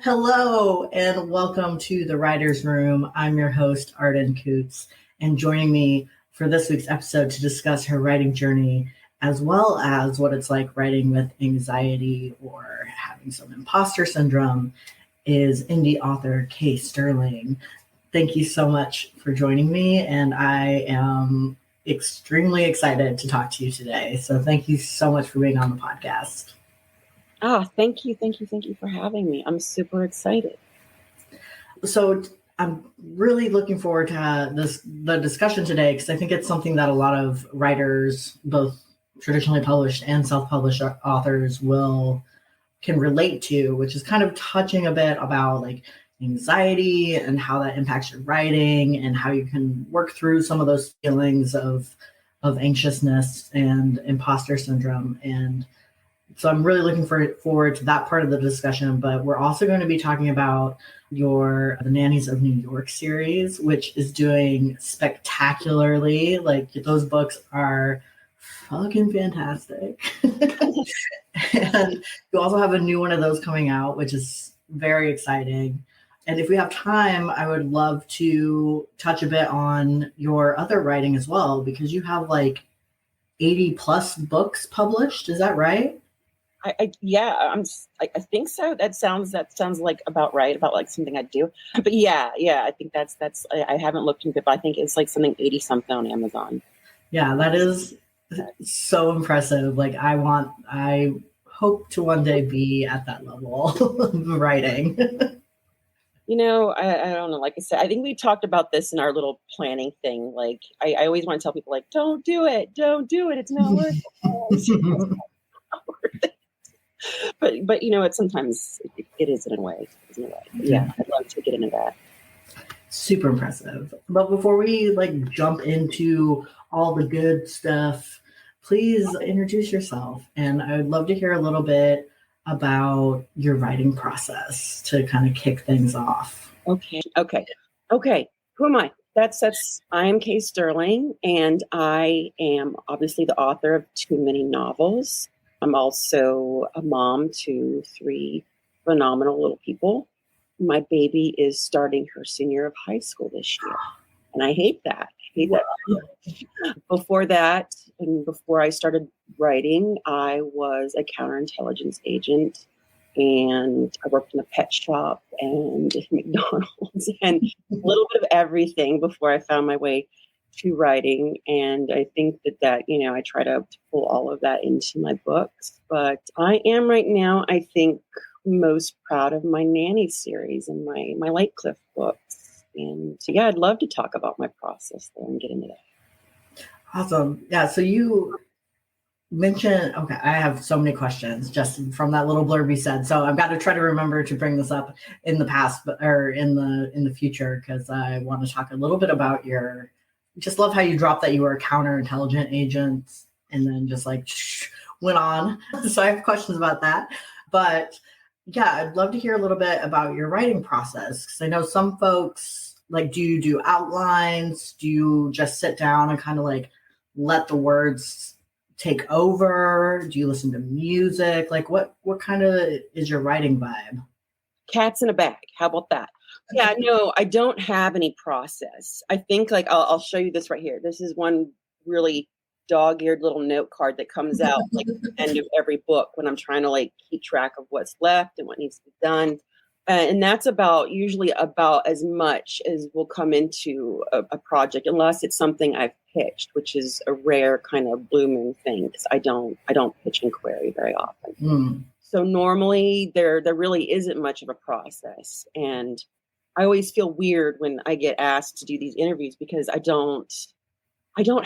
Hello and welcome to the Writer's Room. I'm your host, Arden Coots, and joining me for this week's episode to discuss her writing journey, as well as what it's like writing with anxiety or having some imposter syndrome, is indie author Kay Sterling. Thank you so much for joining me, and I am extremely excited to talk to you today. So thank you so much for being on the podcast. Thank you for having me. I'm super excited. So I'm really looking forward to the discussion today, because I think it's something that a lot of writers, both traditionally published and self-published authors, can relate to, which is kind of touching a bit about like anxiety and how that impacts your writing and how you can work through some of those feelings of anxiousness and imposter syndrome. And so I'm really looking forward to that part of the discussion, but we're also going to be talking about the Nannies of New York series, which is doing spectacularly. Like, those books are fucking fantastic. And you also have a new one of those coming out, which is very exciting. And if we have time, I would love to touch a bit on your other writing as well, because you have like 80 plus books published. Is that right? I think so. That sounds like about right, about like something I do. But yeah, I think that's I haven't looked into it, but I think it's like something 80 something on Amazon. Yeah, that is so impressive. Like, I hope to one day be at that level of writing. I don't know. Like I said, I think we talked about this in our little planning thing. Like, I always want to tell people, like, don't do it. It's not worth it. But sometimes it is in a way. Yeah, I'd love to get into that. Super impressive. But before we jump into all the good stuff, please introduce yourself. And I would love to hear a little bit about your writing process to kind of kick things off. Okay. Who am I? I am Kay Sterling, and I am obviously the author of too many novels. I'm also a mom to 3 phenomenal little people. My baby is starting her senior year of high school this year, and I hate that. Before that, and before I started writing, I was a counterintelligence agent, and I worked in a pet shop and McDonald's and a little bit of everything before I found my way to writing. And I think that I try to pull all of that into my books. But I am right now, I think, most proud of my Nanny series and my Lightcliff books. And so, yeah, I'd love to talk about my process there and get into that. Awesome. Yeah. So you mentioned, okay, I have so many questions just from that little blurb you said. So I've got to try to remember to bring this up in the past, or in the future, because I want to talk a little bit about just love how you dropped that you were a counterintelligence agent and then just went on. So I have questions about that. But yeah, I'd love to hear a little bit about your writing process, because I know some folks, do you do outlines? Do you just sit down and kind of let the words take over? Do you listen to music? What kind of is your writing vibe? Cats in a bag. How about that? Yeah, no, I don't have any process. I think I'll show you this right here. This is one really dog-eared little note card that comes out at the end of every book when I'm trying to keep track of what's left and what needs to be done. And that's usually about as much as will come into a project, unless it's something I've pitched, which is a rare kind of blue moon thing, because I don't pitch and query very often. So normally there really isn't much of a process. And I always feel weird when I get asked to do these interviews, because I don't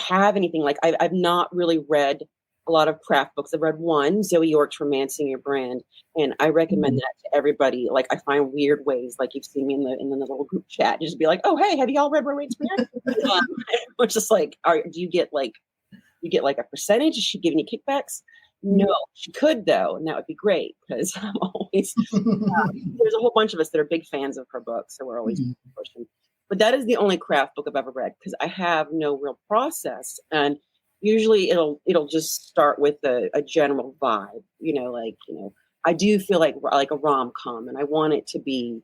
have anything. I've not really read a lot of craft books. I've read one, Zoe York's Romancing Your Brand, and I recommend that to everybody. I find weird ways, you've seen me in the little group chat, just be like, oh, hey, have you all read Romancing Your Brand? Which is do you get a percentage? Is she giving you kickbacks? No, she could though, and that would be great, because I'm always there's a whole bunch of us that are big fans of her books, so we're always pushing. But that is the only craft book I've ever read, because I have no real process, and usually it'll just start with a general vibe, I do feel like a rom-com, and I want it to be,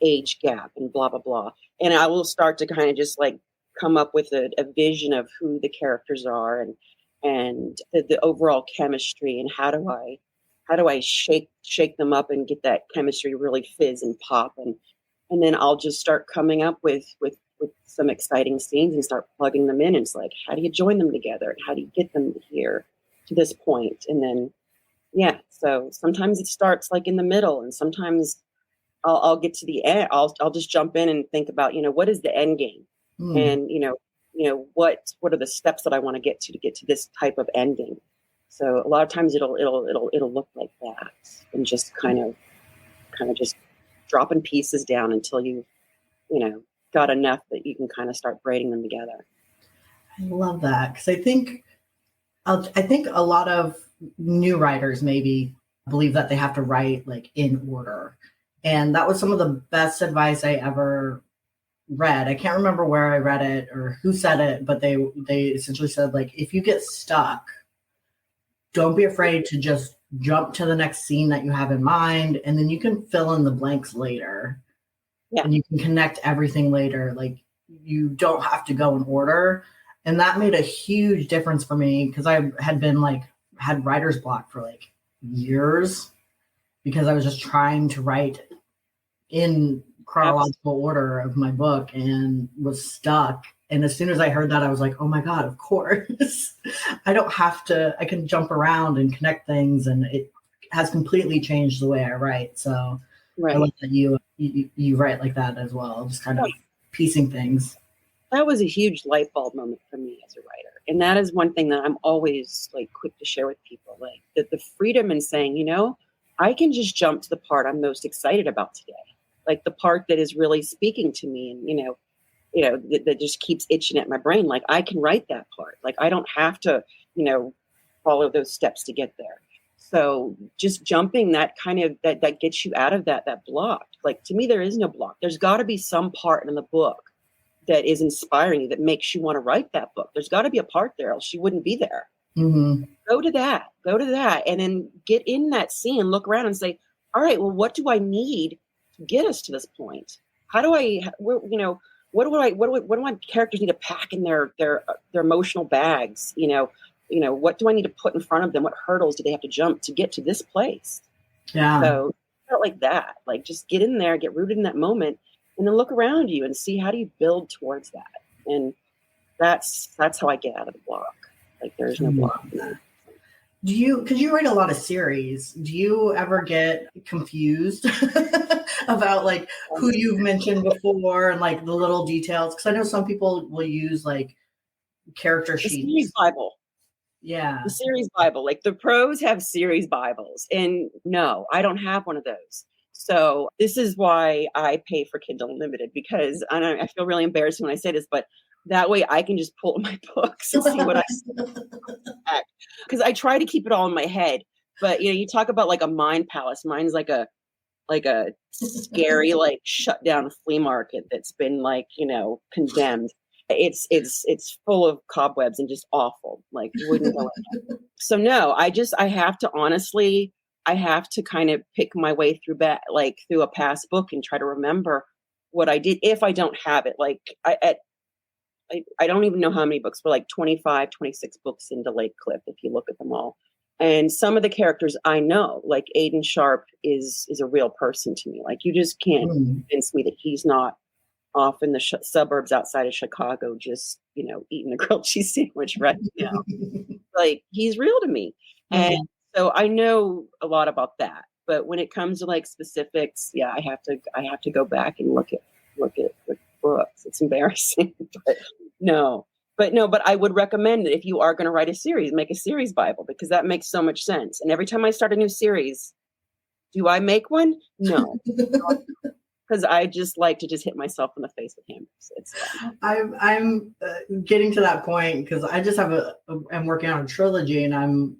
age gap and blah, blah, blah. And I will start to kind of just like come up with a vision of who the characters are and the overall chemistry, and how do I shake them up and get that chemistry really fizz and pop, and then I'll just start coming up with some exciting scenes and start plugging them in. And it's like, how do you join them together? And how do you get them here to this point? And then, yeah, so sometimes it starts like in the middle, and sometimes I'll get to the end. I'll just jump in and think about, what is the end game? And, what are the steps that I want to get to this type of ending? So a lot of times it'll look like that, and just kind of just dropping pieces down until you got enough that you can kind of start braiding them together. I love that, because I think a lot of new writers maybe believe that they have to write like in order, and that was some of the best advice I ever read. I can't remember where I read it or who said it, but they essentially said, like, if you get stuck, don't be afraid to just jump to the next scene that you have in mind, and then you can fill in the blanks later. Yeah. And you can connect everything later. Like, you don't have to go in order. And that made a huge difference for me, because I had writer's block for like years, because I was just trying to write in chronological order of my book and was stuck. And as soon as I heard that, I was like, oh my God, of course. I don't have to, I can jump around and connect things, and it has completely changed the way I write. So right. I like that you write like that as well, just kind of piecing things. That was a huge light bulb moment for me as a writer. And that is one thing that I'm always like quick to share with people, like the freedom in saying, I can just jump to the part I'm most excited about today. Like the part that is really speaking to me, and, that just keeps itching at my brain. Like, I can write that part. Like, I don't have to, follow those steps to get there. So just jumping that that gets you out of that block. Like, to me, there is no block. There's got to be some part in the book that is inspiring you, that makes you want to write that book. There's got to be a part there, else you wouldn't be there. Mm-hmm. Go to that, and then get in that scene, look around and say, all right, well, what do I need to get us to this point? How do what do my characters need to pack in their emotional bags? What do I need to put in front of them? What hurdles do they have to jump to get to this place? Yeah. So felt like that, like just get in there, get rooted in that moment, and then look around you and see how do you build towards that. And that's how I get out of the block. Like, there's no block in that. Because you write a lot of series, do you ever get confused about like who you've mentioned before and like the little details? Because I know some people will use like character sheets. The series Bible. Yeah. The series Bible. Like, the pros have series Bibles. And no, I don't have one of those. So this is why I pay for Kindle Unlimited, because I feel really embarrassed when I say this, but that way I can just pull my books and see what I because I try to keep it all in my head. But you talk about like a mind palace. Mine's like a scary, like shut down flea market that's been like, condemned. It's full of cobwebs and just awful. Like, wouldn't go in. So no, I have to kind of pick my way through through a past book and try to remember what I did if I don't have it. Like, I don't even know how many books. We're like 25, 26 books into Lake Cliff, if you look at them all. And some of the characters I know, like Aiden Sharp is a real person to me. Like, you just can't convince me that he's not off in the suburbs outside of Chicago, just, eating a grilled cheese sandwich right now. Like, he's real to me. Mm-hmm. And so I know a lot about that. But when it comes to like specifics, yeah, I have to go back and look at the books. It's embarrassing, but I would recommend that if you are going to write a series, make a series Bible, because that makes so much sense. And every time I start a new series, do I make one? No, because I just like to just hit myself in the face with hammers. I'm getting to that point because I just I'm working on a trilogy, and I'm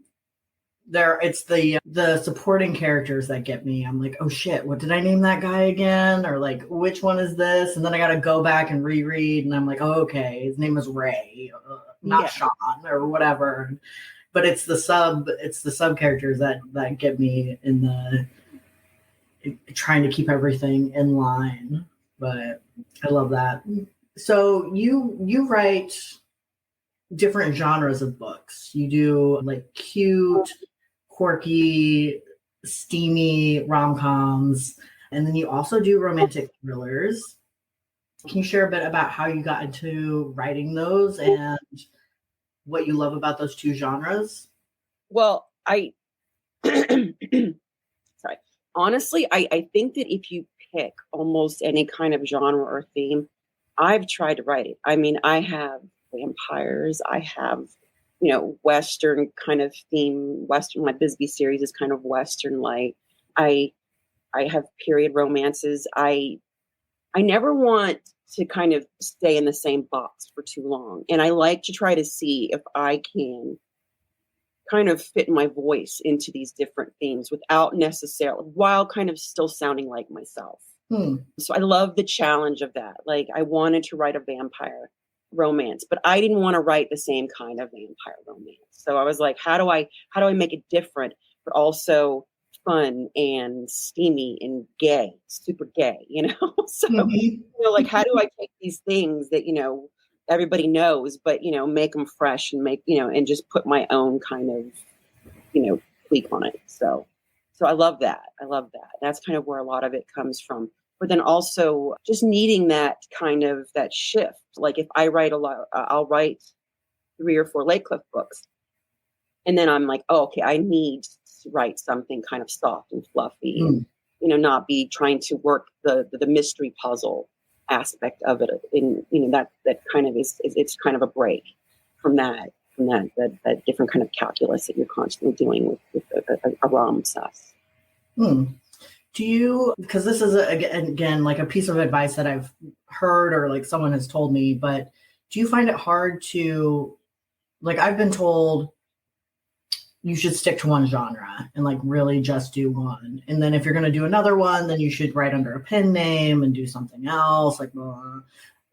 there. It's the supporting characters that get me. I'm like, oh shit, what did I name that guy again? Or like, which one is this? And then I got to go back and reread, and I'm like, oh, okay, his name is Ray, not Sean or whatever. but it's the sub characters that get me in the trying to keep everything in line. But I love that. So you write different genres of books. You do like cute, quirky, steamy rom-coms, and then you also do romantic thrillers. Can you share a bit about how you got into writing those and what you love about those two genres? Well, sorry. Honestly, I think that if you pick almost any kind of genre or theme, I've tried to write it. I mean, I have vampires, I have, Western kind of theme, Western, my Bisbee series is kind of Western light. I have period romances. I never want to kind of stay in the same box for too long. And I like to try to see if I can kind of fit my voice into these different themes without necessarily, while kind of still sounding like myself. So I love the challenge of that. Like, I wanted to write a vampire romance, but I didn't want to write the same kind of vampire romance. So I was like, how do I make it different, but also fun and steamy and gay, super gay, So, like, how do I take these things that, everybody knows, but, make them fresh and and just put my own kind of, tweak on it. So I love that. That's kind of where a lot of it comes from. But then also just needing that kind of that shift. Like, if I write a lot, I'll write 3 or 4 Lake Cliff books. And then I'm like, oh, okay, I need to write something kind of soft and fluffy and, not be trying to work the mystery puzzle aspect of it. And, that kind of is it's kind of a break from that different kind of calculus that you're constantly doing with a rom sus. Do you, because this is again like a piece of advice that I've heard or like someone has told me, but do you find it hard to, like, I've been told you should stick to one genre and like really just do one. And then if you're going to do another one, then you should write under a pen name and do something else. Like,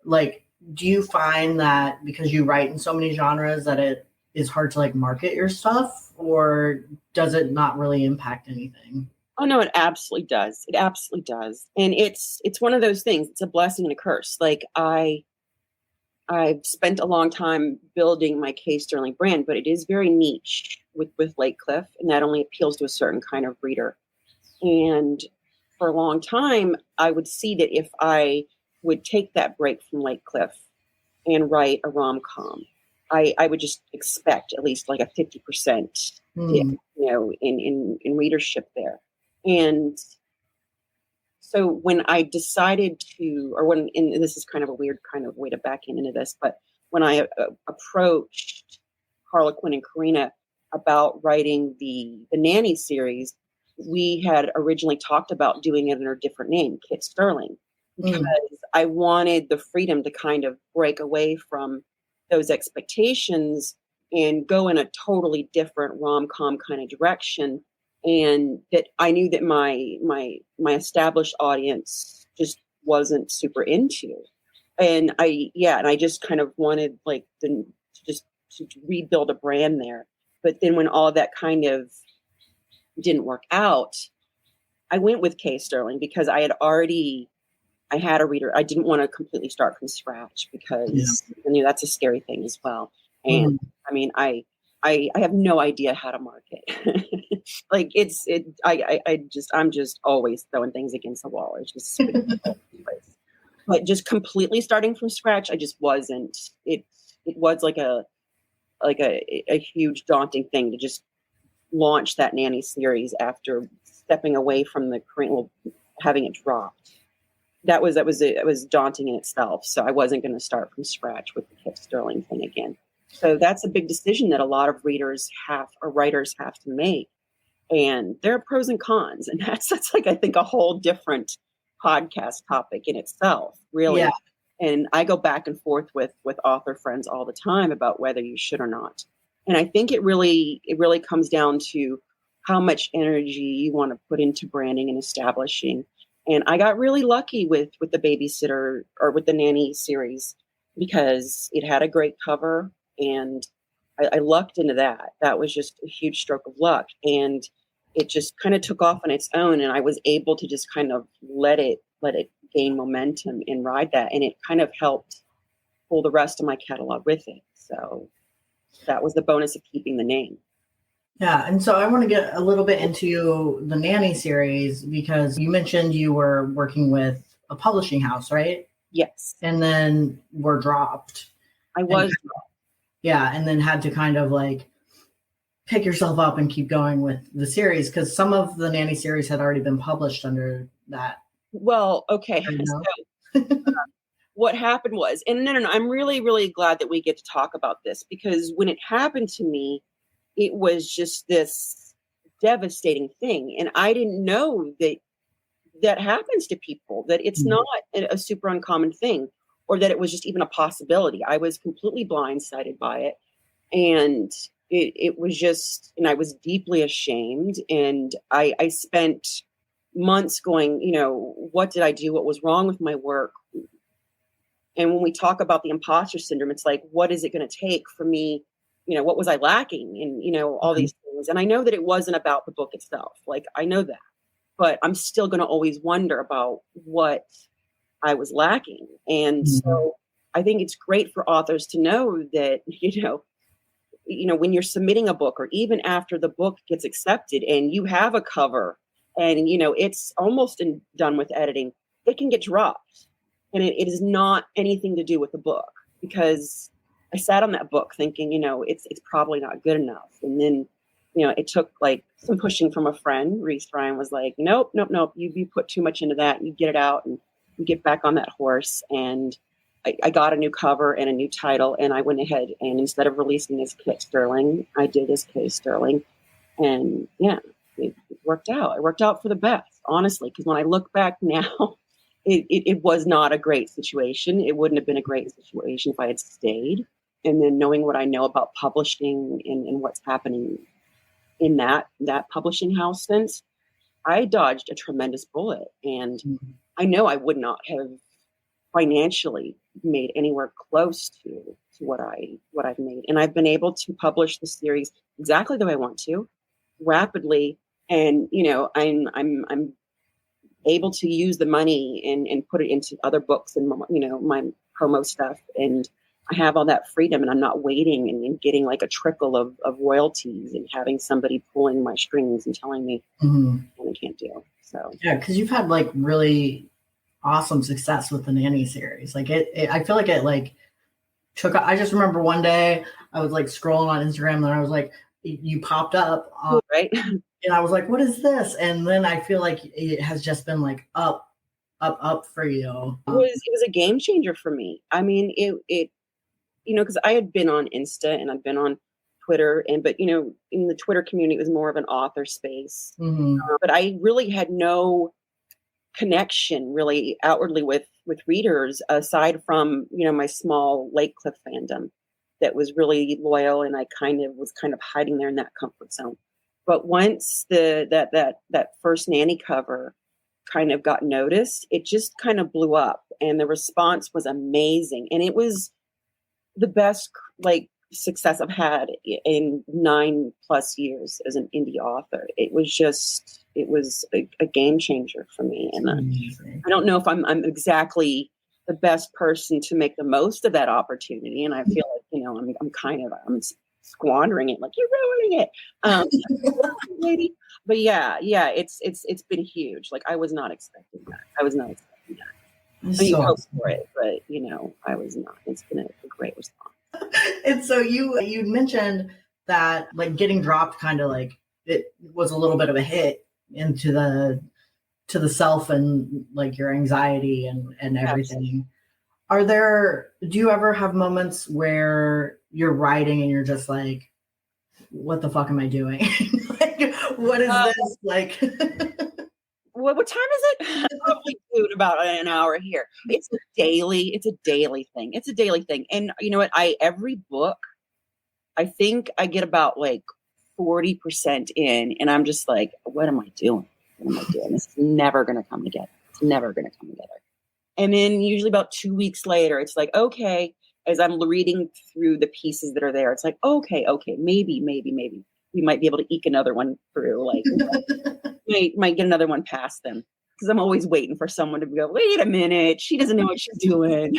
like, do you find that because you write in so many genres that it is hard to like market your stuff, or does it not really impact anything? Oh no, it absolutely does. It absolutely does. And it's one of those things. It's a blessing and a curse. Like, I've spent a long time building my Kay Sterling brand, but it is very niche with Lake Cliff, and that only appeals to a certain kind of reader. And for a long time, I would see that if I would take that break from Lake Cliff and write a rom-com, I would just expect at least like a 50% dip, in readership there. And so when I decided to, and this is kind of a weird kind of way to back into this, but when I approached Harlequin and Karina about writing the Nanny series, we had originally talked about doing it under a different name, Kit Sterling, because I wanted the freedom to kind of break away from those expectations and go in a totally different rom-com kind of direction. And that I knew that my established audience just wasn't super into. And I just kind of wanted like to rebuild a brand there. But then when all of that kind of didn't work out, I went with Kay Sterling because I had a reader. I didn't want to completely start from scratch because I knew that's a scary thing as well. And I mean, I have no idea how to market. Like I'm just always throwing things against the wall. It's just, but just completely starting from scratch, I just wasn't. It was like a huge daunting thing to just launch that Nanny series after stepping away from the current, having it dropped. It was daunting in itself. So I wasn't going to start from scratch with the Kit Sterling thing again. So that's a big decision that a lot of writers have to make. And there are pros and cons. And that's like, I think, a whole different podcast topic in itself, really. Yeah. And I go back and forth with author friends all the time about whether you should or not. And I think it really comes down to how much energy you want to put into branding and establishing. And I got really lucky with the babysitter or with the Nanny series because it had a great cover. And I lucked into that. That was just a huge stroke of luck. And it just kind of took off on its own. And I was able to just kind of let it gain momentum and ride that. And it kind of helped pull the rest of my catalog with it. So that was the bonus of keeping the name. Yeah. And so I want to get a little bit into the Nanny series, because you mentioned you were working with a publishing house, right? Yes. And then were dropped. I was dropped. Yeah. And then had to kind of like pick yourself up and keep going with the series, because some of the Nanny series had already been published under that. Well, okay. So, what happened was, and no, I'm really, really glad that we get to talk about this, because when it happened to me, it was just this devastating thing. And I didn't know that happens to people, that it's not a super uncommon thing, or that it was just even a possibility. I was completely blindsided by it. And it was just, and I was deeply ashamed. And I spent months going, what did I do? What was wrong with my work? And when we talk about the imposter syndrome, it's like, what is it going to take for me? What was I lacking? And, all these things. And I know that it wasn't about the book itself. Like, I know that, but I'm still going to always wonder about what I was lacking. And so I think it's great for authors to know that, when you're submitting a book, or even after the book gets accepted and you have a cover and, it's almost done with editing, it can get dropped. And it is not anything to do with the book, because I sat on that book thinking, it's probably not good enough. And then, it took like some pushing from a friend. Reese Ryan was like, nope. You put too much into that. You get it out and you get back on that horse. And I got a new cover and a new title, and I went ahead and instead of releasing as Kit Sterling, I did as Kay Sterling. And yeah, it worked out. It worked out for the best, honestly, because when I look back now, it was not a great situation. It wouldn't have been a great situation if I had stayed. And then knowing what I know about publishing and what's happening in that publishing house since, I dodged a tremendous bullet. And I know I would not have financially made anywhere close to what I've made. And I've been able to publish the series exactly the way I want to, rapidly. And, I'm able to use the money and put it into other books and, my promo stuff. And I have all that freedom, and I'm not waiting and getting like a trickle of royalties and having somebody pulling my strings and telling me what I can't do. So yeah, because you've had like really awesome success with the Nanny series. Like I feel like it like I just remember one day I was like scrolling on Instagram and I was like, you popped up right. And I was like, what is this? And then I feel like it has just been like up for you. It was a game changer for me. I mean, it because I had been on Insta and I'd been on Twitter, but in the Twitter community, it was more of an author space. But I really had no connection really outwardly with readers aside from, my small Lake Cliff fandom that was really loyal, and I was hiding there in that comfort zone. But once that first Nanny cover kind of got noticed, it just kind of blew up, and the response was amazing. And it was the best success I've had in 9+ years as an indie author. It was a game changer for me. And I don't know if I'm exactly the best person to make the most of that opportunity. And I feel like, I'm squandering it, like, you're ruining it. Lady. But yeah, it's been huge. Like, I was not expecting that. I mean, go for it, but I was not. It's been a great response. And so you mentioned that like getting dropped kind of like it was a little bit of a hit into the self and like your anxiety and everything. Do you ever have moments where you're writing and you're just like, what the fuck am I doing? Like, what is this? Like, what time is it? Probably about an hour here. It's a daily thing. It's a daily thing. And you know what? Every book, I think I get about like 40% in, and I'm just like, what am I doing? This is never going to come together. And then usually about 2 weeks later, it's like, okay, as I'm reading through the pieces that are there, it's like, okay, maybe we might be able to eke another one through. Like, might get another one past them, because I'm always waiting for someone to go, wait a minute, she doesn't know what she's doing.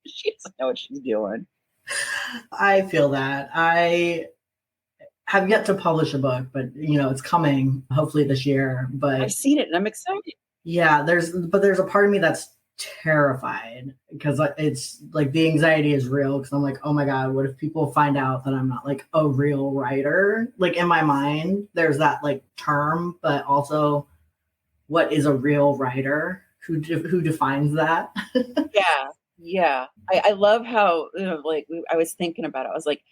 She doesn't know what she's doing. I feel that. I have yet to publish a book, but it's coming hopefully this year. But I've seen it and I'm excited. Yeah, there's a part of me that's terrified, because it's like the anxiety is real, because I'm like, oh my God, what if people find out that I'm not like a real writer? Like, in my mind, there's that like term, but also, what is a real writer? Who defines that? Yeah. I love how, like, I was thinking about it. I was like,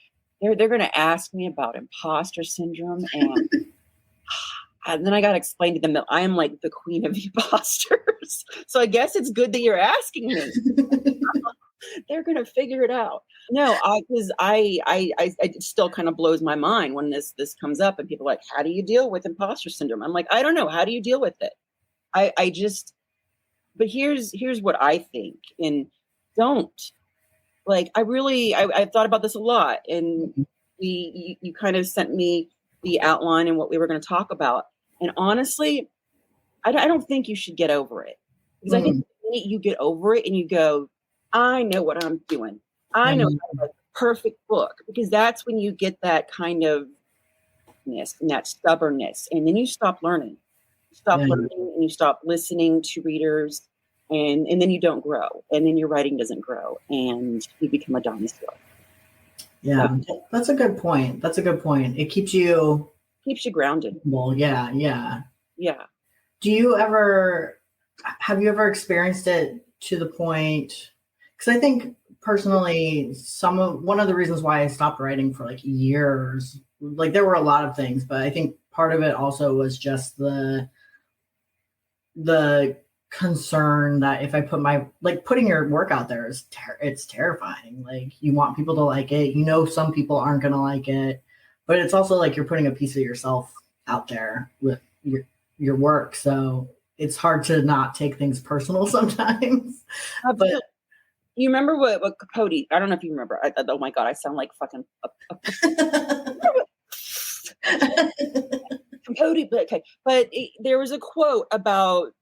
they're going to ask me about imposter syndrome, and then I got to explain to them that I am like the queen of imposters. So I guess it's good that you're asking me. They're going to figure it out. No, because it still kind of blows my mind when this comes up and people are like, how do you deal with imposter syndrome? I'm like, I don't know. How do you deal with it? But here's what I think. And don't, like, I've thought about this a lot. And you kind of sent me the outline and what we were going to talk about. And honestly, I don't think you should get over it, because I think the minute you get over it and you go, I know what I'm doing, I know how to write the perfect book, because that's when you get that kind of and that stubbornness, and then you stop learning. Learning, and you stop listening to readers, and then you don't grow, and then your writing doesn't grow, and you become a dinosaur. Yeah, that's a good point. It keeps you grounded. Well, yeah. Have you ever experienced it to the point? Because I think personally, one of the reasons why I stopped writing for like years, like there were a lot of things, but I think part of it also was just the concern that if I putting your work out there it's terrifying. Like, you want people to like it, some people aren't going to like it, but it's also like you're putting a piece of yourself out there with your work, so it's hard to not take things personal sometimes. But you remember what Capote, I don't know if you remember, oh my God, I sound like fucking Capote, but okay. But there was a quote about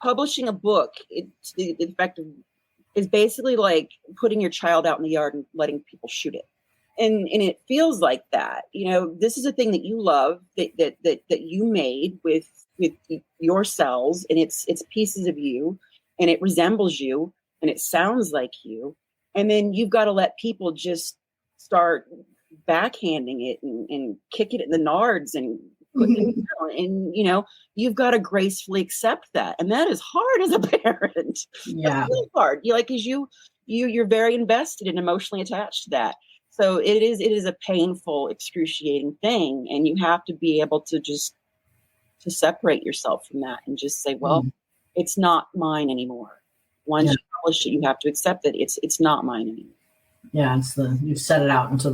publishing a book. The effect is basically like putting your child out in the yard and letting people shoot it. And it feels like that. This is a thing that you love, that you made with your cells, and it's pieces of you, and it resembles you, and it sounds like you. And then you've got to let people just start backhanding it and kick it in the nards and put things down. And you've got to gracefully accept that, and that is hard as a parent. Yeah, that's really hard. Because you're very invested and emotionally attached to that. So it is a painful, excruciating thing, and you have to be able to just to separate yourself from that and just say, well, it's not mine anymore. Once you publish it, you have to accept that it's not mine anymore. Yeah, you set it out into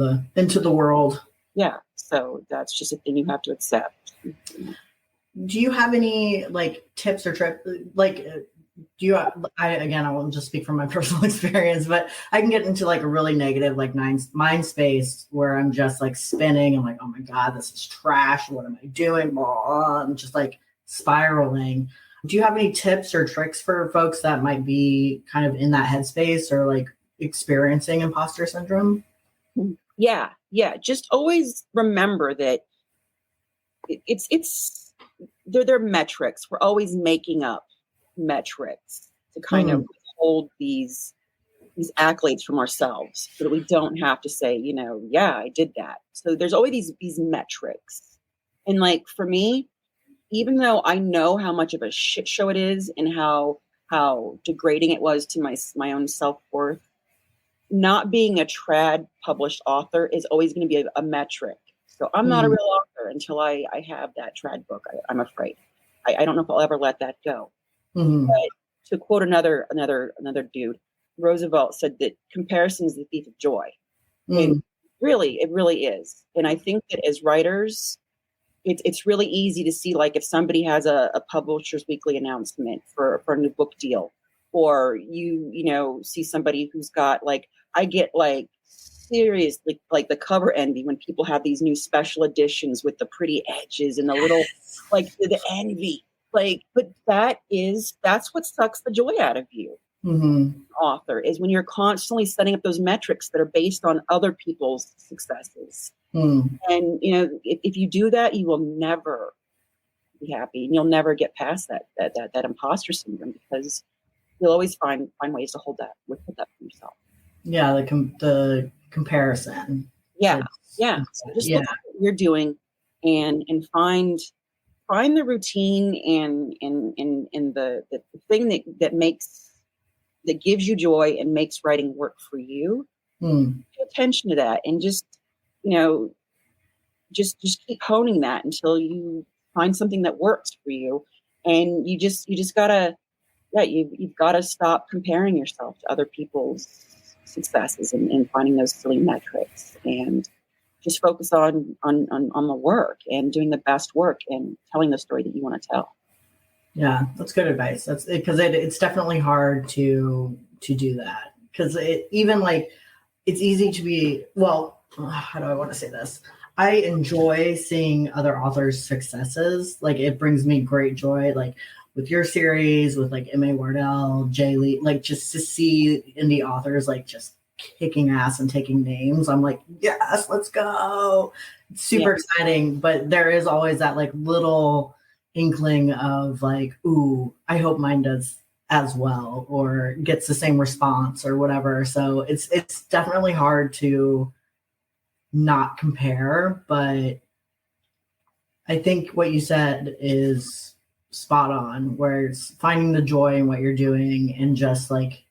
the world. Yeah, so that's just a thing you have to accept. Do you have any like tips or tricks? Like, I won't just speak from my personal experience, but I can get into like a really negative, like mind space where I'm just like spinning. I'm like, oh my God, this is trash. What am I doing? I'm just like spiraling. Do you have any tips or tricks for folks that might be kind of in that headspace or like experiencing imposter syndrome? Yeah. Just always remember that they're metrics. We're always making up metrics to kind of hold these accolades from ourselves, so that we don't have to say, yeah, I did that. So there's always these metrics. And like for me, even though I know how much of a shit show it is and how degrading it was to my own self-worth, not being a trad published author is always going to be a metric. So I'm not a real author until I have that trad book. I'm afraid. I don't know if I'll ever let that go. But to quote another dude, Roosevelt said that comparison is the thief of joy. And it really is. And I think that as writers, it's really easy to see, like, if somebody has a Publishers Weekly announcement for a new book deal, or see somebody who's got like, I get like seriously like the cover envy when people have these new special editions with the pretty edges and the little like the envy, like, but that's what sucks the joy out of you. Author is when you're constantly setting up those metrics that are based on other people's successes. And if you do that, you will never be happy, and you'll never get past that imposter syndrome, because you'll always find ways to hold that for yourself. Yeah, the comparison. Yeah. So just look at what you're doing and find the routine and the thing that gives you joy and makes writing work for you. Pay attention to that, and just keep honing that until you find something that works for you. And you just gotta, you've got to stop comparing yourself to other people's successes and finding those silly metrics, and just focus on the work and doing the best work and telling the story that you want to tell. Yeah, that's good advice. That's because it's definitely hard to do that, because it's easy to be, well, how do I want to say this? I enjoy seeing other authors' successes. Like, it brings me great joy, like with your series, with like M.A. Wardell, Jay Lee, like just to see indie authors like just kicking ass and taking names. I'm like, yes, let's go. It's super exciting. But there is always that like little inkling of like, ooh, I hope mine does as well, or gets the same response or whatever. So it's definitely hard to not compare, but I think what you said is spot on, where it's finding the joy in what you're doing and just like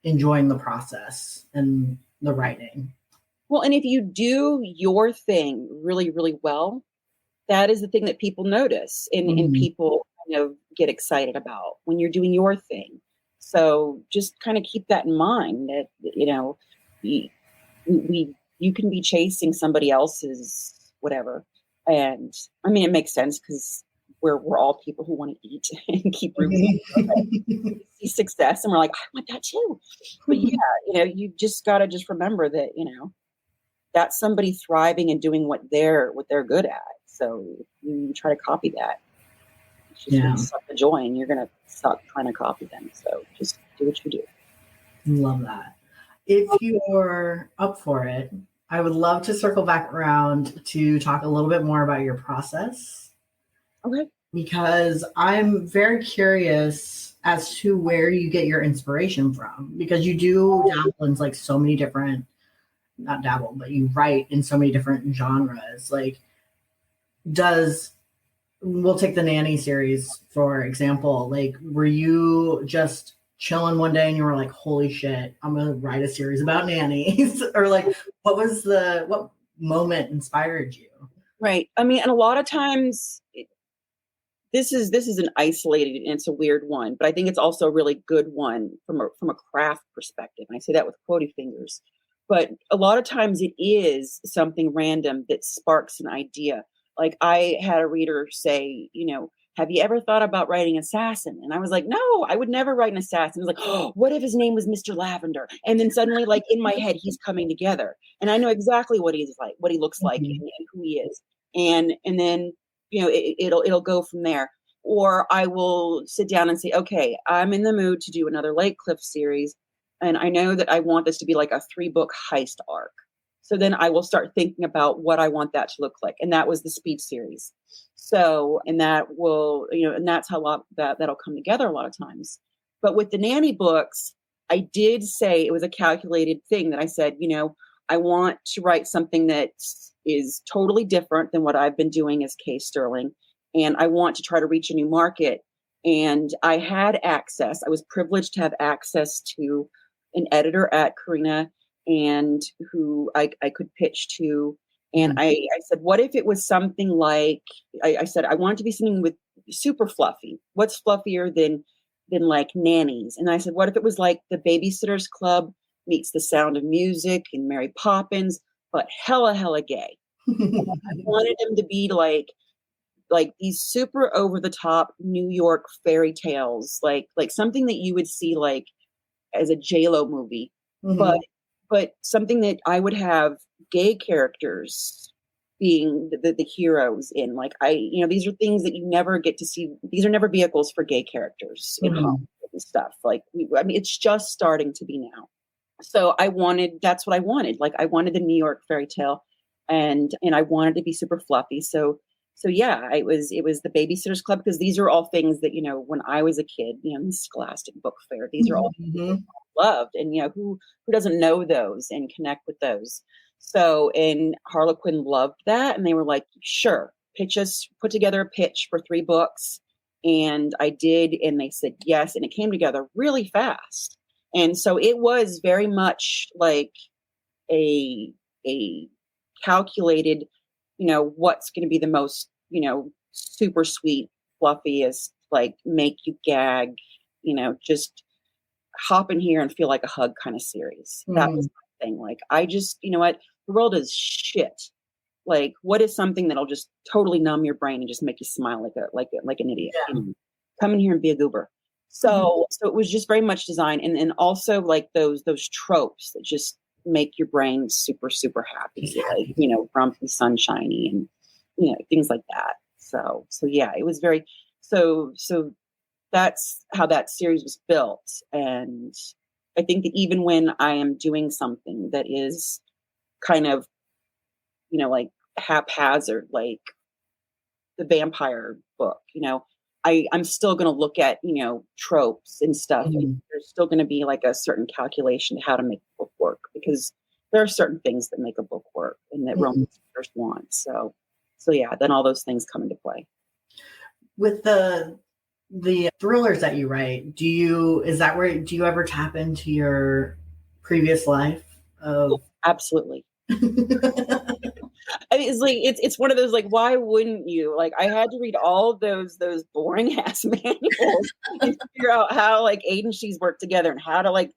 enjoying the process and the writing. Well, and if you do your thing really, really well, that is the thing that people notice and people get excited about when you're doing your thing. So just kind of keep that in mind, that, you can be chasing somebody else's whatever. And I mean, it makes sense, because we're all people who want to eat and keep rooting. See success, and we're like, I want that too. But you just got to just remember that, that's somebody thriving and doing what they're good at. So you try to copy that. It's just going to suck the joy, and you're going to suck trying to copy them. So just do what you do. Love that. If you're up for it, I would love to circle back around to talk a little bit more about your process. Okay. Because I'm very curious as to where you get your inspiration from, because you do dabble in like so many different, not dabble, but you write in so many different genres. Like, we'll take the Nanny series, for example. Like, were you just chilling one day and you were like, holy shit, I'm going to write a series about nannies? Or like, what moment inspired you? Right. I mean, and a lot of times this is an isolated, and it's a weird one, but I think it's also a really good one from a craft perspective. And I say that with quotey fingers, but a lot of times it is something random that sparks an idea. Like, I had a reader say, have you ever thought about writing assassin? And I was like, no, I would never write an assassin. I was like, oh, what if his name was Mr. Lavender? And then suddenly, like, in my head, he's coming together, and I know exactly what he's like, what he looks like, and who he is. And then, it'll go from there. Or I will sit down and say, okay, I'm in the mood to do another Lake Cliff series, and I know that I want this to be like a 3-book heist arc. So then I will start thinking about what I want that to look like. And that was the Speed series. So, and that will, and that's how that'll come together a lot of times. But with the Nanny books, I did say it was a calculated thing that I said, I want to write something that is totally different than what I've been doing as Kay Sterling. And I want to try to reach a new market. And I had access. I was privileged to have access to an editor at Carina, and who I could pitch to. And I said, what if it was something like, I said, I want it to be something with super fluffy. What's fluffier than like nannies? And I said, what if it was like the Babysitters Club meets The Sound of Music and Mary Poppins, but hella gay? I wanted them to be like like these super over the top New York fairy tales, like something that you would see like as a J-Lo movie, Mhm. but something that I would have gay characters being the heroes in. Like these are things that you never get to see. These are never vehicles for gay characters in Mhm. Hollywood and stuff. Like, I mean, it's just starting to be now. So that's what I wanted. Like, I wanted the New York fairy tale, and I wanted to be super fluffy. So yeah, it was the Babysitters Club, because these are all things that, when I was a kid, the Scholastic Book Fair, these are all things that Mhm. I loved. And, who doesn't know those and connect with those? So, and Harlequin loved that. And they were like, sure, put together a pitch for 3 books. And I did. And they said yes. And it came together really fast. And so it was very much like a calculated, what's going to be the most, super sweet, fluffiest, like make you gag, just hop in here and feel like a hug kind of series. That was Mhm. my thing. Like, I just, what, the world is shit. Like, what is something that'll just totally numb your brain and just make you smile like an idiot? Yeah. Come in here and be a goober. So it was just very much design, and also like those tropes that just make your brain super, super happy, like, grumpy, sunshiny, and, things like that. So yeah, it was very, so that's how that series was built. And I think that even when I am doing something that is kind of, like haphazard, like the vampire book, I'm still going to look at, tropes and stuff. And Mhm. there's still going to be like a certain calculation to how to make a book work, because there are certain things that make a book work and that Mhm. romance readers want. So yeah, then all those things come into play. With the thrillers that you write, do you ever tap into your previous life of Absolutely. I mean, it's like it's one of those, like, why wouldn't you? Like, I had to read all of those boring ass manuals and figure out how like agencies work together and how to like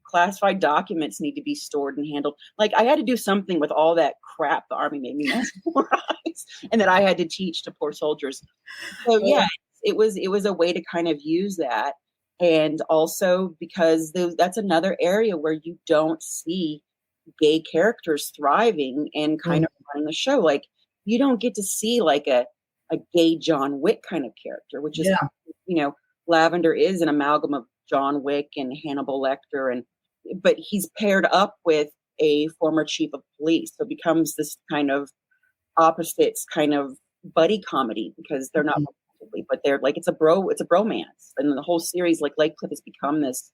classified documents need to be stored and handled. Like, I had to do something with all that crap the Army made me memorize and that I had to teach to poor soldiers. So yeah, it was a way to kind of use that. And also because that's another area where you don't see gay characters thriving and kind Mhm. of running the show. Like, you don't get to see like a gay John Wick kind of character, which is, Yeah. Lavender is an amalgam of John Wick and Hannibal Lecter, but he's paired up with a former chief of police. So it becomes this kind of opposites kind of buddy comedy, because they're not Mhm. romantically, but they're like, it's a bromance. And then the whole series, like Lake Cliff, has become this,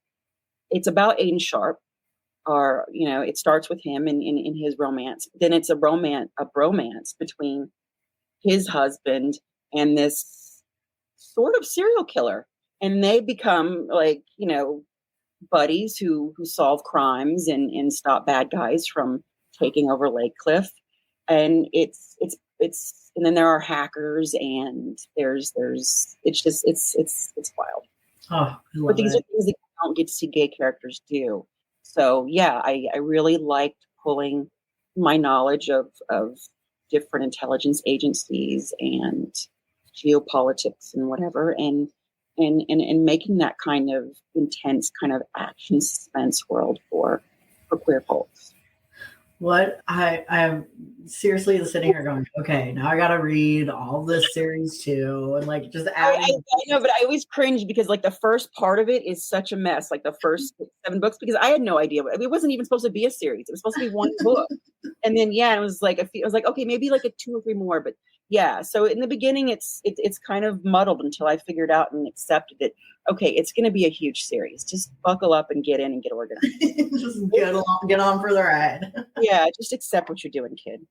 it's about Aiden Sharp, or, it starts with him in his romance. Then it's a bromance between his husband and this sort of serial killer. And they become like, buddies who solve crimes and stop bad guys from taking over Lake Cliff. And and then there are hackers, and there's it's just it's wild. Oh, I But love these are it. things that you don't get to see gay characters do. So yeah, I really liked pulling my knowledge of different intelligence agencies and geopolitics and whatever, and making that kind of intense kind of action suspense world for queer folks. What I'm seriously sitting here going, okay, now I gotta read all this series too, and like just adding. I know, but I always cringe because like the first part of it is such a mess, like the first 7 books, because I had no idea. It wasn't even supposed to be a series. It was supposed to be one book. And then, yeah, it was like, I was like, okay, maybe like a 2 or 3 more. But yeah, so in the beginning, it's kind of muddled until I figured out and accepted it. Okay, it's going to be a huge series. Just buckle up and get in and get organized. Just get on for the ride. Yeah, just accept what you're doing, kid.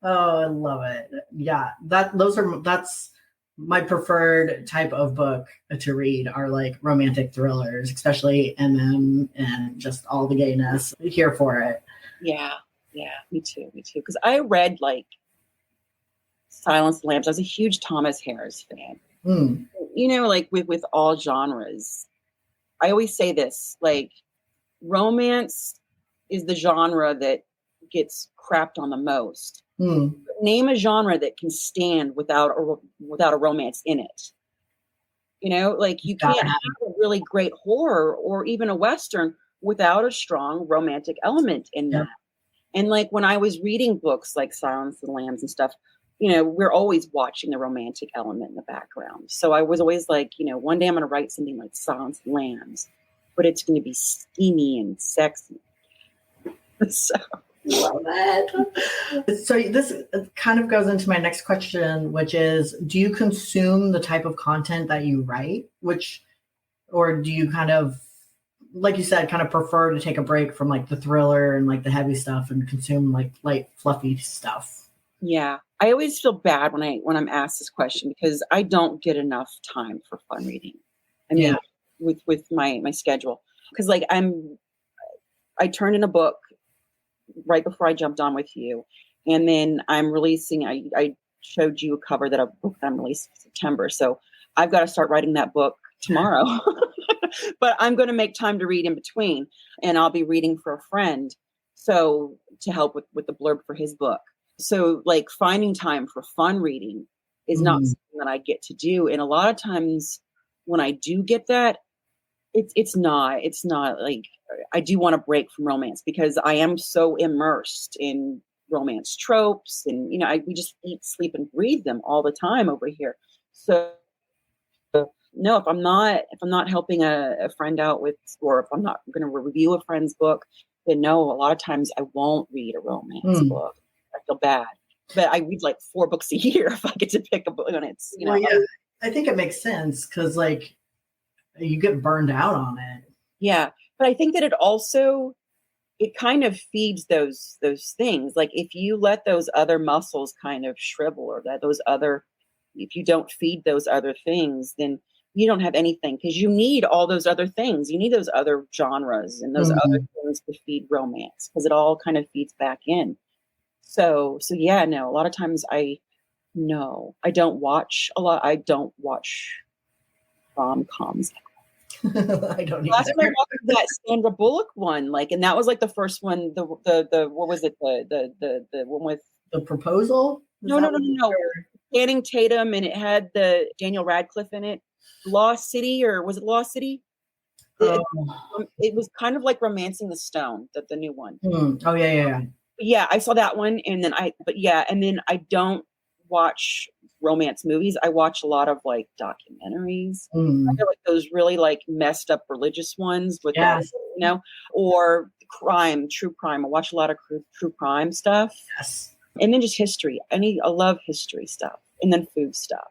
Oh, I love it. Yeah, that's my preferred type of book to read are like romantic thrillers, especially MM and just all the gayness. Here for it. Yeah, me too. Because I read like Silence of the Lambs. I was a huge Thomas Harris fan. Mm. Like with all genres, I always say this, like, romance is the genre that gets crapped on the most. Hmm. Name a genre that can stand without a romance in it. You know, like you can't have a really great horror or even a Western without a strong romantic element in that. And like when I was reading books like Silence of the Lambs and stuff, you know, we're always watching the romantic element in the background. So I was always like, you know, one day I'm going to write something like Silence of the Lambs, but it's going to be steamy and sexy. So. Love it. So this kind of goes into my next question, which is, do you consume the type of content that you write, or do you kind of, like you said, kind of prefer to take a break from like the thriller and like the heavy stuff and consume like light, fluffy stuff? Yeah. I always feel bad when I'm asked this question because I don't get enough time for fun reading. I mean, with my schedule, because like I turned in a book right before I jumped on with you, and then I'm releasing. I showed you a cover that a book that I'm releasing in September, so I've got to start writing that book tomorrow. But I'm going to make time to read in between, and I'll be reading for a friend, so to help with the blurb for his book. So like finding time for fun reading is not something that I get to do, and a lot of times when I do get that, it's not like I do want to break from romance because I am so immersed in romance tropes, and you know we just eat, sleep, and breathe them all the time over here. So no, if I'm not helping a friend out with, or if I'm not going to review a friend's book, then no, a lot of times I won't read a romance book. I feel bad, but I read like 4 books a year if I get to pick a book, and it's you know. Well, yeah, I think it makes sense because like you get burned out on it. Yeah, but I think that it kind of feeds those things. Like if you let those other muscles kind of shrivel, or if you don't feed those other things, then you don't have anything, because you need all those other things. You need those other genres and those other things to feed romance, because it all kind of feeds back in. So yeah, no, a lot of times I don't watch a lot. I don't watch rom-coms. I don't need Last time I watched that Sandra Bullock one, like, and that was like the first one. The what was it? The one with The Proposal? No. Channing Tatum, and it had the Daniel Radcliffe in it. Lost City, or was it Lost City? It was kind of like Romancing the Stone, the new one. Oh yeah. Yeah, I saw that one, and then I don't watch romance movies. I watch a lot of like documentaries. I feel like those really like messed up religious ones with or true crime. I watch a lot of true crime stuff. Yes. And then just history. I love history stuff, and then food stuff.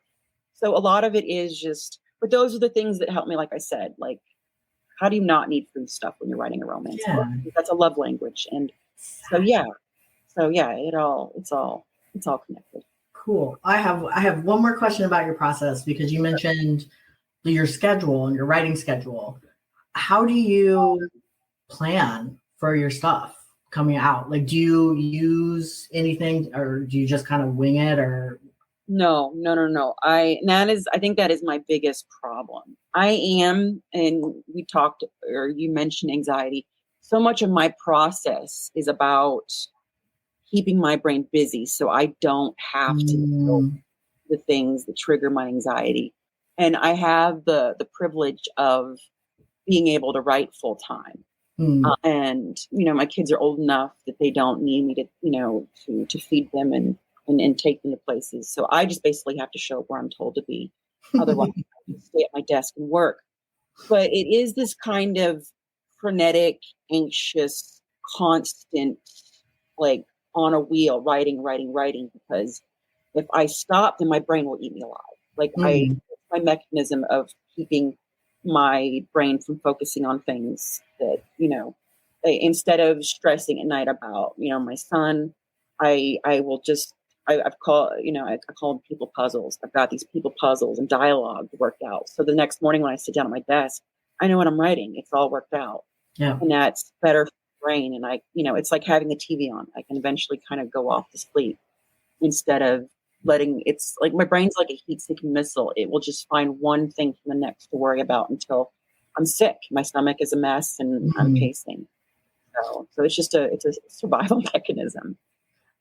So a lot of it is just, but those are the things that help me. Like I said, like, how do you not need food stuff when you're writing a romance book? That's a love language. And so yeah, it's all connected. Cool. I have one more question about your process, because you mentioned your schedule and your writing schedule. How do you plan for your stuff coming out? Like, do you use anything, or do you just kind of wing it? Or No. I think that is my biggest problem. And we talked, or you mentioned anxiety. So much of my process is about keeping my brain busy, so I don't have to do the things that trigger my anxiety. And I have the privilege of being able to write full time. And, you know, my kids are old enough that they don't need me to, you know, to feed them and take them to places. So I just basically have to show up where I'm told to be. Otherwise, I can stay at my desk and work. But it is this kind of frenetic, anxious, constant, like on a wheel, writing, because if I stop, then my brain will eat me alive. Like my mechanism of keeping my brain from focusing on things that, you know, instead of stressing at night about, you know, my son, I will just, I've called, you know, I call them people puzzles. I've got these people puzzles and dialogue worked out. So the next morning when I sit down at my desk, I know what I'm writing. It's all worked out. Yeah. And that's better for the brain. And I, you know, it's like having the TV on. I can eventually kind of go off to sleep instead of it's like my brain's like a heat-seeking missile. It will just find one thing from the next to worry about until I'm sick. My stomach is a mess and I'm pacing. So it's just it's a survival mechanism.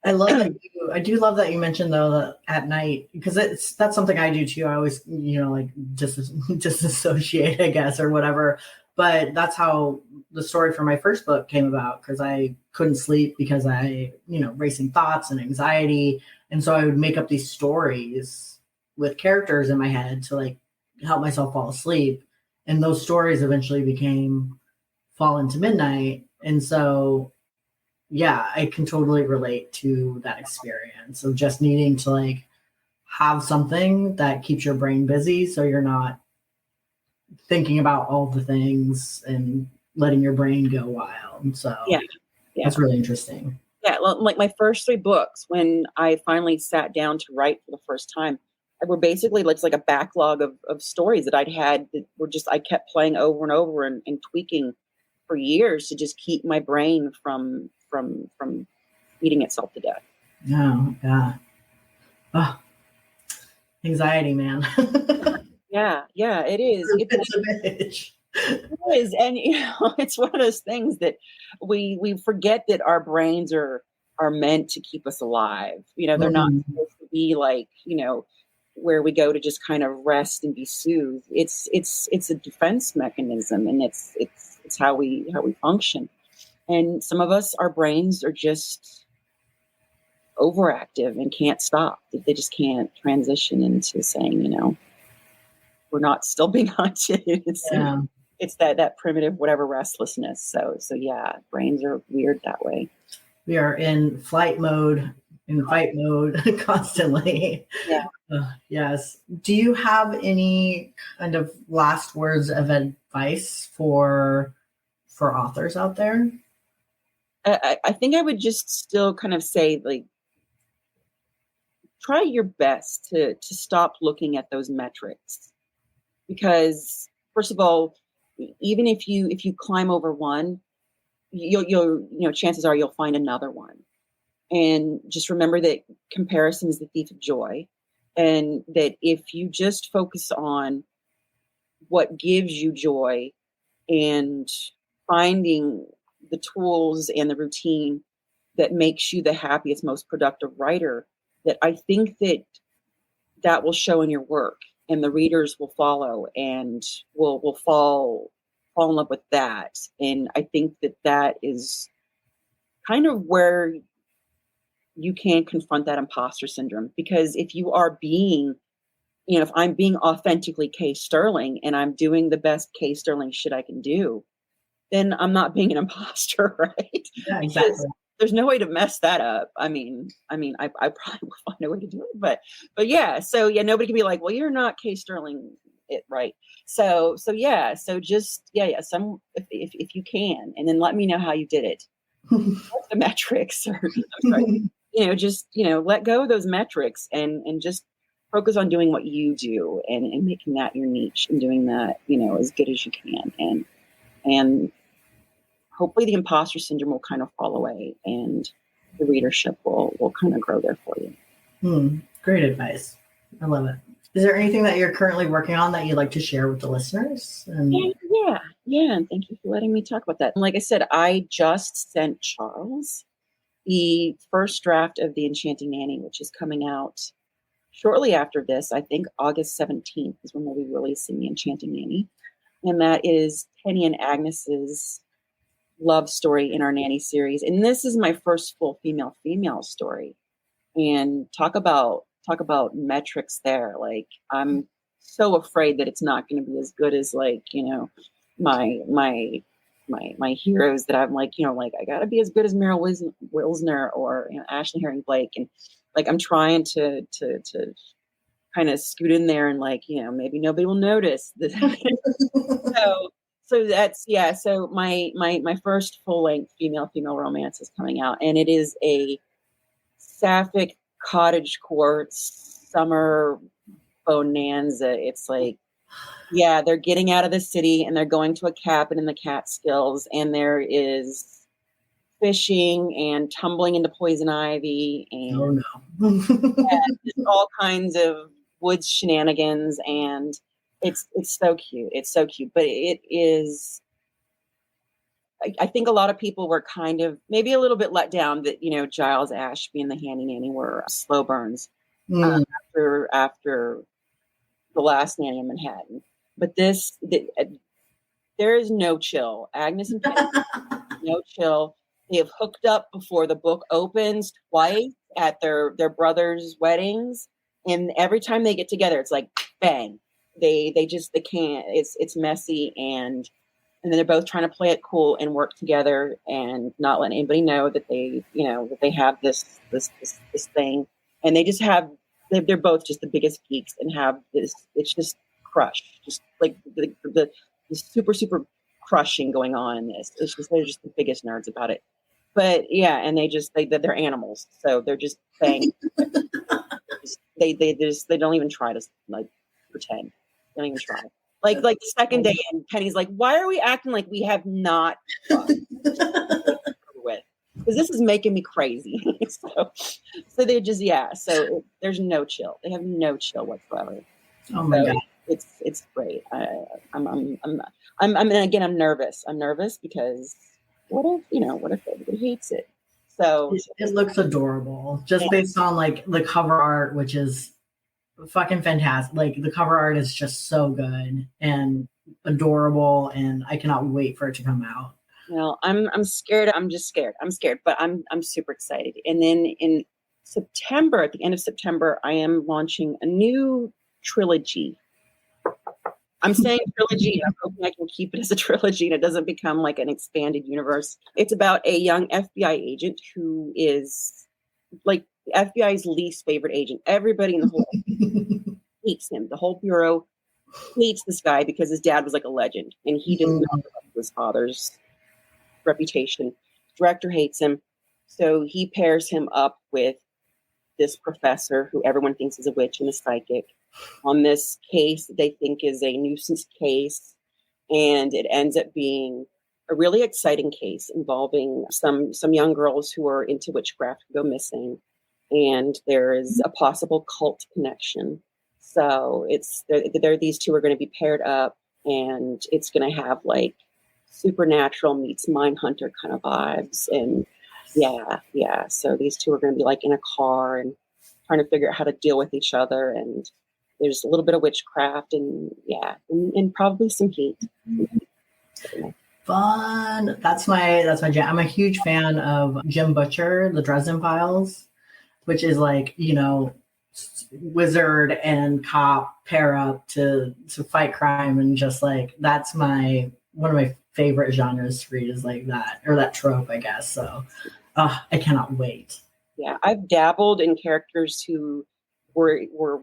I love that I do love that you mentioned though that at night, because that's something I do too. I always, like disassociate, I guess, or whatever. But that's how the story for my first book came about, because I couldn't sleep because I, racing thoughts and anxiety. And so I would make up these stories with characters in my head to like help myself fall asleep. And those stories eventually became Fall Into Midnight. And so yeah, I can totally relate to that experience of just needing to like have something that keeps your brain busy so you're not thinking about all the things and letting your brain go wild. So Yeah. that's really interesting. Yeah, like my first 3 books, when I finally sat down to write for the first time, were basically like a backlog of stories that I'd had that were just I kept playing over and over and tweaking for years to just keep my brain from eating itself to death. Oh, yeah. Oh, anxiety, man. Yeah, it is. It's a bitch. It is, and it's one of those things that we forget that our brains are meant to keep us alive. They're not supposed to be like where we go to just kind of rest and be soothed. It's a defense mechanism, and it's how we function. And some of us, our brains are just overactive and can't stop. They just can't transition into saying, we're not still being hunted. It's that primitive whatever restlessness. So yeah, brains are weird that way. We are in fight mode constantly. Yeah. Yes. Do you have any kind of last words of advice for authors out there? I think I would just still kind of say, like, try your best to stop looking at those metrics, because first of all, even if you climb over one, you'll chances are you'll find another one. And just remember that comparison is the thief of joy, and that if you just focus on what gives you joy and finding the tools and the routine that makes you the happiest, most productive writer, that I think that will show in your work, and the readers will follow and will fall in love with that. And I think that is kind of where you can confront that imposter syndrome, because if you are being, if I'm being authentically Kay Sterling and I'm doing the best Kay Sterling shit I can do, then I'm not being an imposter, right? Yeah, exactly. Because there's no way to mess that up. I mean, I probably will find a way to do it, but yeah. So yeah, nobody can be like, well, you're not Kay Sterling, it right. So yeah. So just yeah. Some if you can, and then let me know how you did it. What's the metrics, or I'm sorry, just let go of those metrics and just focus on doing what you do and making that your niche and doing that as good as you can, and hopefully the imposter syndrome will kind of fall away and the readership will kind of grow there for you. Great advice. I love it. Is there anything that you're currently working on that you'd like to share with the listeners? Yeah. And thank you for letting me talk about that. And like I said, I just sent Charles the first draft of the Enchanting Nanny, which is coming out shortly after this. I think August 17th is when we'll be releasing the Enchanting Nanny. And that is Penny and Agnes's love story in our Nanny series. And this is my first full female story. And talk about metrics there. Like, I'm so afraid that it's not going to be as good as like, my heroes that I'm like, I gotta be as good as Meryl Wilsner or Ashley Herring Blake. And like, I'm trying to kind of scoot in there and like, maybe nobody will notice this. So that's, yeah. So my first full length female romance is coming out, and it is a sapphic cottage quartz summer bonanza. It's like, yeah, they're getting out of the city and they're going to a cabin in the Catskills, and there is fishing and tumbling into poison ivy and just all kinds of woods shenanigans, and it's so cute. It's so cute, but it is I think a lot of people were kind of maybe a little bit let down that, Giles, Ashby, and the Handy Nanny were slow burns after the last Nanny in Manhattan. But there is no chill. Agnes and Penny, no chill. They have hooked up before the book opens twice at their brothers' weddings, and every time they get together, it's like bang. They can't. It's messy, and then they're both trying to play it cool and work together and not let anybody know that they have this thing, and they're both just the biggest geeks and have this. It's just crush, just like the super crushing going on in this. It's just they're just the biggest nerds about it. But yeah, and they're animals, so they're just bang. they don't even try to like pretend. They don't even try. Like the second day, and Penny's like, "Why are we acting like we have not with? Because this is making me crazy." so they just So there's no chill. They have no chill whatsoever. Oh my God. It's great. I'm again, I'm nervous. I'm nervous because what if everybody hates it? So it looks adorable just based on like the cover art, which is fucking fantastic. Like the cover art is just so good and adorable, and I cannot wait for it to come out. Well, I'm scared. I'm just scared. I'm scared, but I'm super excited. And then in September, at the end of September, I am launching a new trilogy. I'm saying trilogy. I'm hoping I can keep it as a trilogy and it doesn't become like an expanded universe. It's about a young FBI agent who is like the FBI's least favorite agent. Everybody in the whole hates him. The whole bureau hates this guy because his dad was like a legend and he didn't know his father's reputation. Director hates him. So he pairs him up with this professor who everyone thinks is a witch and a psychic on this case that they think is a nuisance case. And it ends up being a really exciting case involving some young girls who are into witchcraft who go missing. And there is a possible cult connection. So these two are going to be paired up, and it's going to have like supernatural meets Mindhunter kind of vibes. And yeah. So these two are going to be like in a car and trying to figure out how to deal with each other. And there's a little bit of witchcraft and probably some heat. Fun. That's my jam. I'm a huge fan of Jim Butcher, The Dresden Files, which is like, wizard and cop pair up to fight crime, and just like that's one of my favorite genres to read is like that, or that trope, I guess. So I cannot wait. Yeah, I've dabbled in characters who were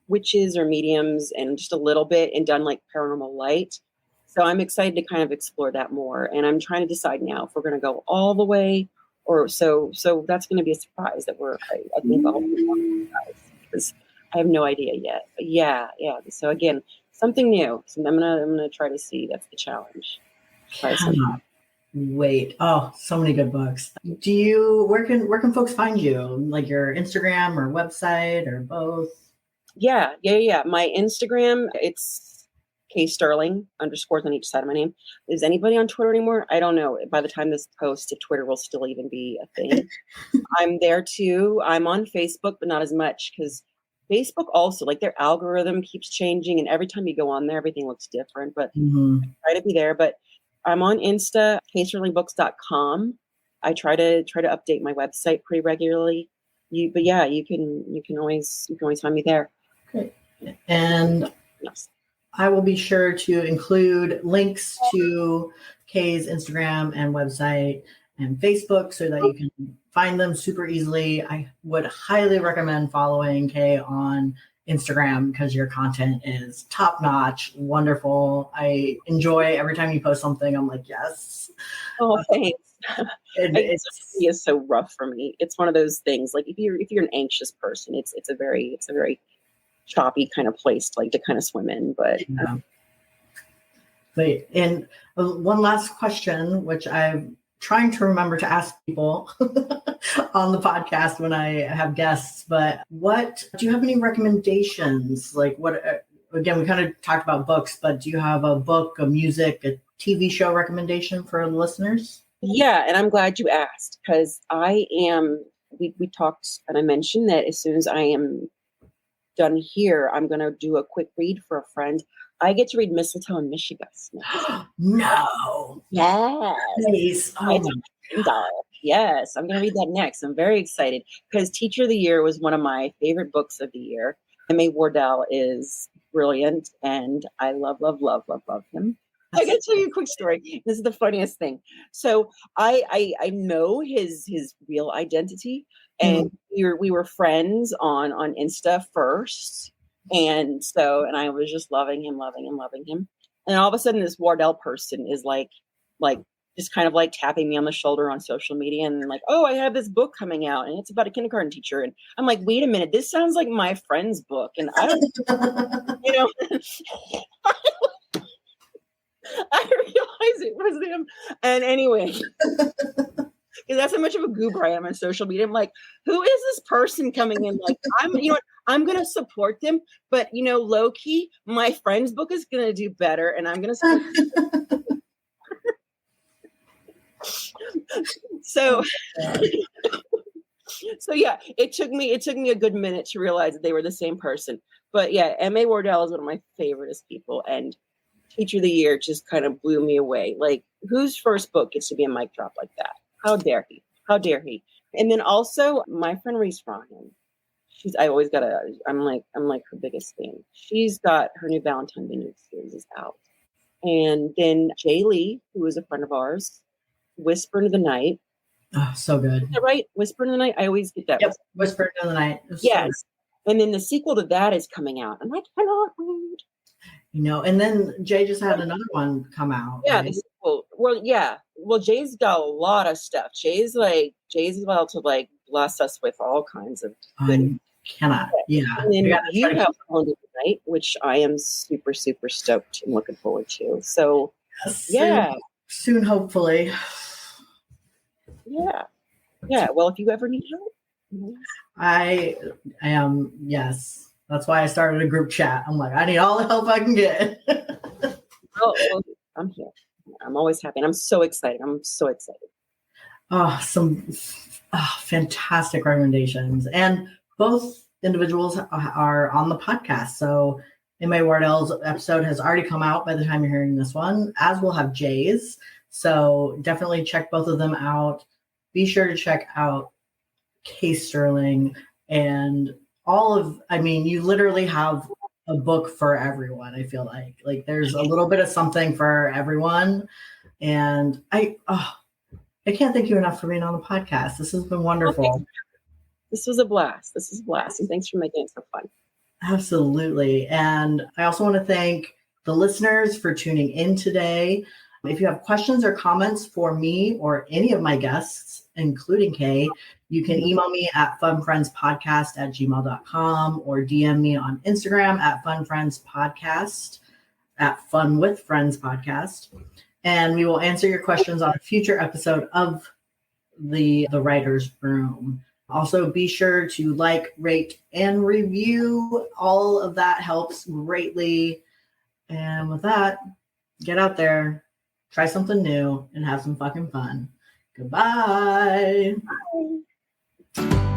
witches or mediums and just a little bit, and done like paranormal light. So I'm excited to kind of explore that more. And I'm trying to decide now if we're going to go all the way, or so that's going to be a surprise that I think all the surprise, because I have no idea yet. But yeah. So again, something new. So I'm gonna try to see. That's the challenge. Wait. Oh, so many good books. Where can folks find you? Like your Instagram or website or both? Yeah. My Instagram, it's K_Sterling _ on each side of my name. Is anybody on Twitter anymore? I don't know. By the time this posts, if Twitter will still even be a thing. I'm there too. I'm on Facebook, but not as much, because Facebook also, like, their algorithm keeps changing, and every time you go on there, everything looks different. But I try to be there. But I'm on Insta, ksterlingbooks.com. I try to update my website pretty regularly. You can always find me there. Great. And yes. I will be sure to include links to Kay's Instagram and website and Facebook so that you can find them super easily. I would highly recommend following Kay on Instagram because your content is top notch, wonderful. I enjoy every time you post something. I'm like, yes. Oh, thanks. It is so rough for me. It's one of those things. Like if you're an anxious person, it's a very choppy kind of place to kind of swim in. But and one last question, which I'm trying to remember to ask people on the podcast when I have guests, but do you have any recommendations? Like what again, we kind of talked about books, but do you have a book, a music, a TV show recommendation for the listeners? Yeah, and I'm glad you asked because we talked and I mentioned that as soon as I am done here, I'm going to do a quick read for a friend. I get to read Mistletoe and Michigas. No. Yes. Nice. Oh, yes, I'm going to read that next. I'm very excited because Teacher of the Year was one of my favorite books of the year. M.A. Wardell is brilliant, and I love him. I got to tell you a quick story. This is the funniest thing. So I know his real identity, and we were friends on Insta first, and I was just loving him, and all of a sudden this Wardell person is like just kind of like tapping me on the shoulder on social media and like, oh, I have this book coming out and it's about a kindergarten teacher. And I'm like, wait a minute, this sounds like my friend's book. And I don't, I realized it was him. And anyway, because that's how much of a goober I am on social media. I'm like, who is this person coming in? Like, I'm going to support them. But, low key, my friend's book is going to do better. And I'm going to support So yeah, it took me a good minute to realize that they were the same person. But yeah, M.A. Wardell is one of my favoriteest people, and Teacher of the Year just kind of blew me away. Like, whose first book gets to be a mic drop like that? How dare he? And then also my friend Reese Ryan. I'm like her biggest fan. She's got her new Valentine Vineyard series is out. And then Jay Lee, who is a friend of ours, Whisper into the Night. Oh, so good. Is that right? Whisper into the Night? I always get that. Yep. Whisper into the Night. Yes. So and then the sequel to that is coming out. I'm like, I cannot wait. And then Jay just had another one come out. Yeah, right? the sequel. Well, yeah. Well, Jay's got a lot of stuff. Jay's about to like bless us with all kinds of good. Cannot. Yeah. And then you have Calling It the Night, which I am super, super stoked and looking forward to. So yeah. Soon, hopefully. Yeah. Well, if you ever need help, I am. Yes, that's why I started a group chat. I'm like, I need all the help I can get. well, I'm here. I'm always happy, and I'm so excited. Some fantastic recommendations, and both individuals are on the podcast. So M.A. Wardell's episode has already come out by the time you're hearing this one, as will have Jay's. So definitely check both of them out. Be sure to check out Kay Sterling and you literally have a book for everyone. I feel like there's a little bit of something for everyone. And I can't thank you enough for being on the podcast. This has been wonderful. Okay. This was a blast. And thanks for making it so fun. Absolutely. And I also want to thank the listeners for tuning in today. If you have questions or comments for me or any of my guests, including Kay, you can email me at funfriendspodcast@gmail.com or DM me on Instagram at funfriendspodcast, at funwithfriendspodcast. And we will answer your questions on a future episode of the Writer's Room. Also, be sure to like, rate, and review. All of that helps greatly. And with that, get out there, try something new, and have some fucking fun. Goodbye. Bye.